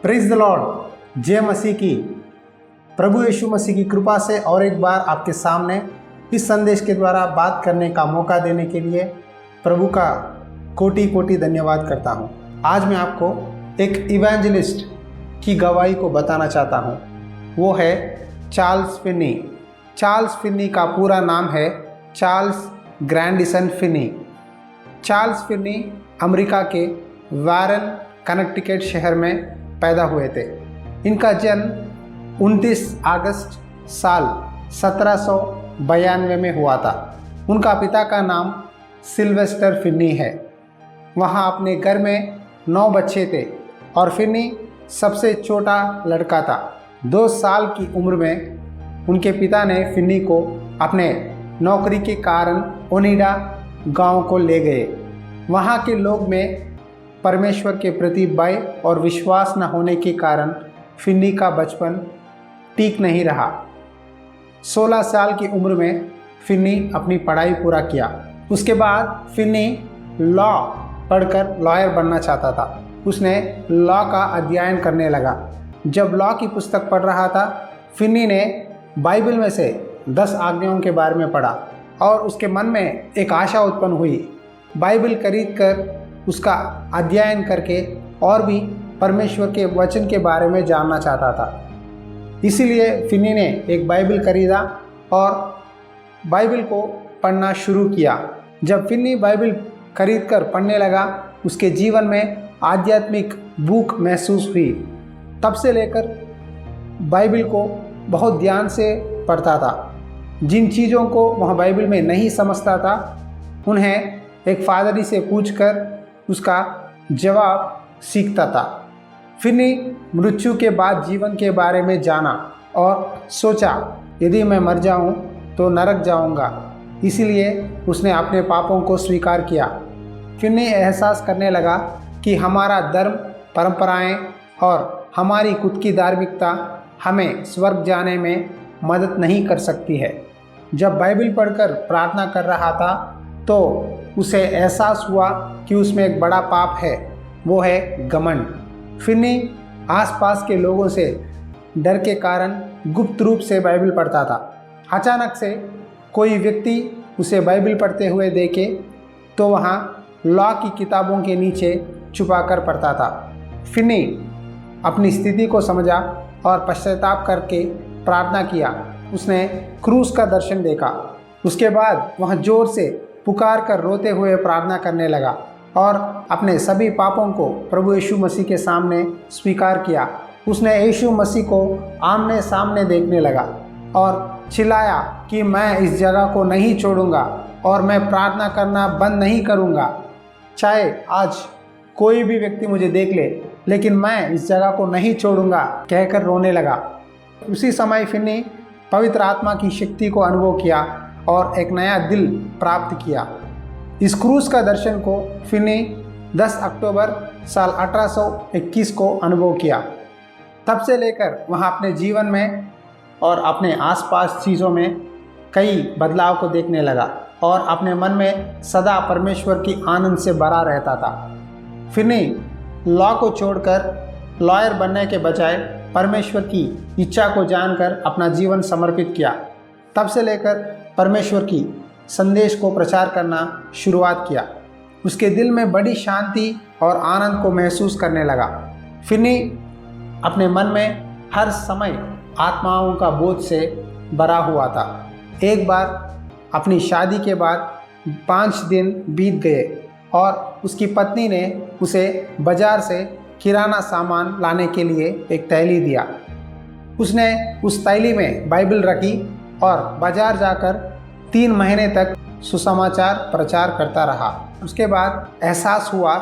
Praise the Lord. जय मसीह की। प्रभु यीशु मसीह की कृपा से और एक बार आपके सामने इस संदेश के द्वारा बात करने का मौका देने के लिए प्रभु का कोटि कोटि धन्यवाद करता हूँ। आज मैं आपको एक इवेंजलिस्ट की गवाही को बताना चाहता हूँ। वो है चार्ल्स फिन्नी। चार्ल्स फिन्नी का पूरा नाम है Charles ग्रैंडिसन Finney. Charles Finney America के वारन कनेक्टिकट शहर में पैदा हुए थे। इनका जन्म 29 अगस्त साल 1792 में हुआ था। उनका पिता का नाम सिल्वेस्टर फिन्नी है। वहाँ अपने घर में 9 बच्चे थे और फिन्नी सबसे छोटा लड़का था। 2 साल की उम्र में उनके पिता ने फिन्नी को अपने नौकरी के कारण ओनिडा गांव को ले गए। वहाँ के लोग में परमेश्वर के प्रति भय और विश्वास न होने के कारण फिन्नी का बचपन ठीक नहीं रहा। 16 साल की उम्र में फिन्नी अपनी पढ़ाई पूरा किया। उसके बाद फिन्नी लॉ पढ़कर लॉयर बनना चाहता था। उसने लॉ का अध्ययन करने लगा। जब लॉ की पुस्तक पढ़ रहा था, फिन्नी ने बाइबल में से 10 आज्ञाओं के बारे में पढ़ा और उसके मन में एक आशा उत्पन्न हुई। बाइबल खरीद कर उसका अध्ययन करके और भी परमेश्वर के वचन के बारे में जानना चाहता था। इसीलिए फिन्नी ने एक बाइबल खरीदा और बाइबल को पढ़ना शुरू किया। जब फिन्नी बाइबल खरीद कर पढ़ने लगा, उसके जीवन में आध्यात्मिक भूख महसूस हुई। तब से लेकर बाइबल को बहुत ध्यान से पढ़ता था। जिन चीज़ों को वह बाइबल में नहीं समझता था, उन्हें एक फादरी से पूछकर उसका जवाब सीखता था। फिन्नी मृत्यु के बाद जीवन के बारे में जाना और सोचा, यदि मैं मर जाऊं तो नरक जाऊंगा। इसीलिए उसने अपने पापों को स्वीकार किया। फिन्नी एहसास करने लगा कि हमारा धर्म, परंपराएं और हमारी खुद की धार्मिकता हमें स्वर्ग जाने में मदद नहीं कर सकती है। जब बाइबल पढ़कर प्रार्थना कर रहा था तो उसे एहसास हुआ कि उसमें एक बड़ा पाप है, वो है घमंड। फिन्नी आसपास के लोगों से डर के कारण गुप्त रूप से बाइबल पढ़ता था। अचानक से कोई व्यक्ति उसे बाइबल पढ़ते हुए देखे तो वहाँ लॉ की किताबों के नीचे छुपा कर पढ़ता था। फिन्नी अपनी स्थिति को समझा और पश्चाताप करके प्रार्थना किया। उसने क्रूस का दर्शन देखा। उसके बाद वह जोर से पुकार कर रोते हुए प्रार्थना करने लगा और अपने सभी पापों को प्रभु यीशु मसीह के सामने स्वीकार किया। उसने यीशु मसीह को आमने सामने देखने लगा और चिल्लाया कि मैं इस जगह को नहीं छोड़ूंगा और मैं प्रार्थना करना बंद नहीं करूंगा, चाहे आज कोई भी व्यक्ति मुझे देख ले, लेकिन मैं इस जगह को नहीं छोड़ूंगा कहकर रोने लगा। उसी समय फिन्नी पवित्र आत्मा की शक्ति को अनुभव किया और एक नया दिल प्राप्त किया। इस क्रूस का दर्शन को फिन्नी 10 अक्टूबर साल 1821 को अनुभव किया। तब से लेकर वह अपने जीवन में और अपने आसपास चीज़ों में कई बदलाव को देखने लगा और अपने मन में सदा परमेश्वर की आनंद से भरा रहता था। फिन्नी लॉ को छोड़कर लॉयर बनने के बजाय परमेश्वर की इच्छा को जानकर अपना जीवन समर्पित किया। तब से लेकर परमेश्वर की संदेश को प्रचार करना शुरुआत किया। उसके दिल में बड़ी शांति और आनंद को महसूस करने लगा। फिन्नी अपने मन में हर समय आत्माओं का बोझ से भरा हुआ था। एक बार अपनी शादी के बाद 5 दिन बीत गए और उसकी पत्नी ने उसे बाजार से किराना सामान लाने के लिए एक थैली दिया। उसने उस थैली में बाइबल रखी और बाजार जाकर 3 महीने तक सुसमाचार प्रचार करता रहा। उसके बाद एहसास हुआ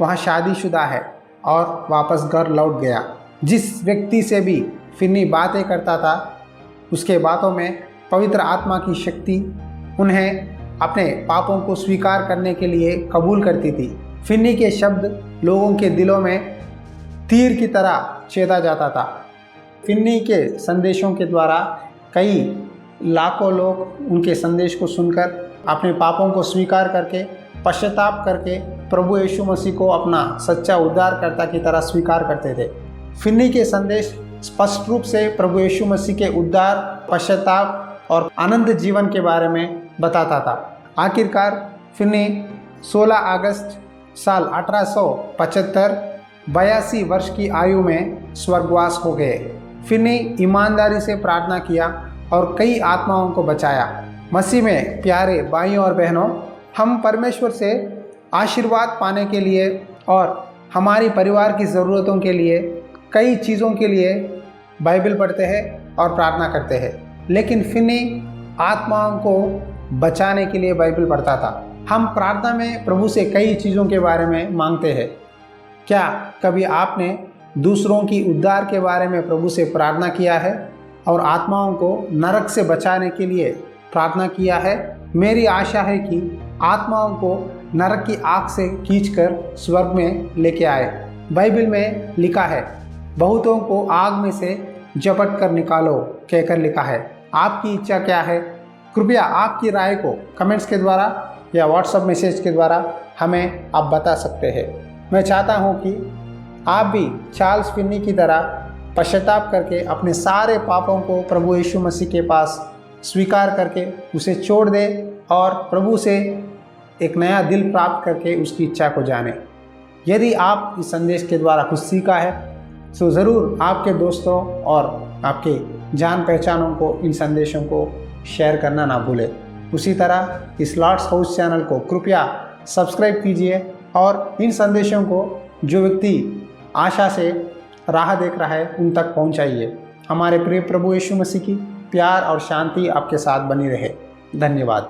वह शादीशुदा है और वापस घर लौट गया। जिस व्यक्ति से भी फिन्नी बातें करता था, उसके बातों में पवित्र आत्मा की शक्ति उन्हें अपने पापों को स्वीकार करने के लिए कबूल करती थी। फिन्नी के शब्द लोगों के दिलों में तीर की तरह छेदा जाता था। फिन्नी के संदेशों के द्वारा कई लाखों लोग उनके संदेश को सुनकर अपने पापों को स्वीकार करके पश्चाताप करके प्रभु यीशु मसीह को अपना सच्चा उद्धारकर्ता की तरह स्वीकार करते थे। फिन्नी के संदेश स्पष्ट रूप से प्रभु यीशु मसीह के उद्धार, पश्चाताप और आनंद जीवन के बारे में बताता था। आखिरकार फिन्नी 16 अगस्त साल 1875 82 वर्ष की आयु में स्वर्गवास हो गए। फिन्नी ईमानदारी से प्रार्थना किया और कई आत्माओं को बचाया। मसीह में प्यारे भाइयों और बहनों, हम परमेश्वर से आशीर्वाद पाने के लिए और हमारी परिवार की ज़रूरतों के लिए कई चीज़ों के लिए बाइबल पढ़ते हैं और प्रार्थना करते हैं, लेकिन फिन्नी आत्माओं को बचाने के लिए बाइबल पढ़ता था। हम प्रार्थना में प्रभु से कई चीज़ों के बारे में मांगते हैं। क्या कभी आपने दूसरों की उद्धार के बारे में प्रभु से प्रार्थना किया है और आत्माओं को नरक से बचाने के लिए प्रार्थना किया है? मेरी आशा है कि आत्माओं को नरक की आग से खींचकर स्वर्ग में लेके आए। बाइबल में लिखा है, बहुतों को आग में से झपट कर निकालो कहकर लिखा है। आपकी इच्छा क्या है? कृपया आपकी राय को कमेंट्स के द्वारा या व्हाट्सएप मैसेज के द्वारा हमें आप बता सकते हैं। मैं चाहता हूं कि आप भी चार्ल्स फिन्नी की तरह पश्चाताप करके अपने सारे पापों को प्रभु यीशु मसीह के पास स्वीकार करके उसे छोड़ दें और प्रभु से एक नया दिल प्राप्त करके उसकी इच्छा को जाने। यदि आप इस संदेश के द्वारा कुछ सीखा है तो ज़रूर आपके दोस्तों और आपके जान पहचानों को इन संदेशों को शेयर करना ना भूलें। उसी तरह इस लॉर्ड्स हाउस चैनल को कृपया सब्सक्राइब कीजिए और इन संदेशों को जो व्यक्ति आशा से राह देख रहा है उन तक पहुंचाइए। हमारे प्रिय प्रभु यीशु मसीह की प्यार और शांति आपके साथ बनी रहे। धन्यवाद।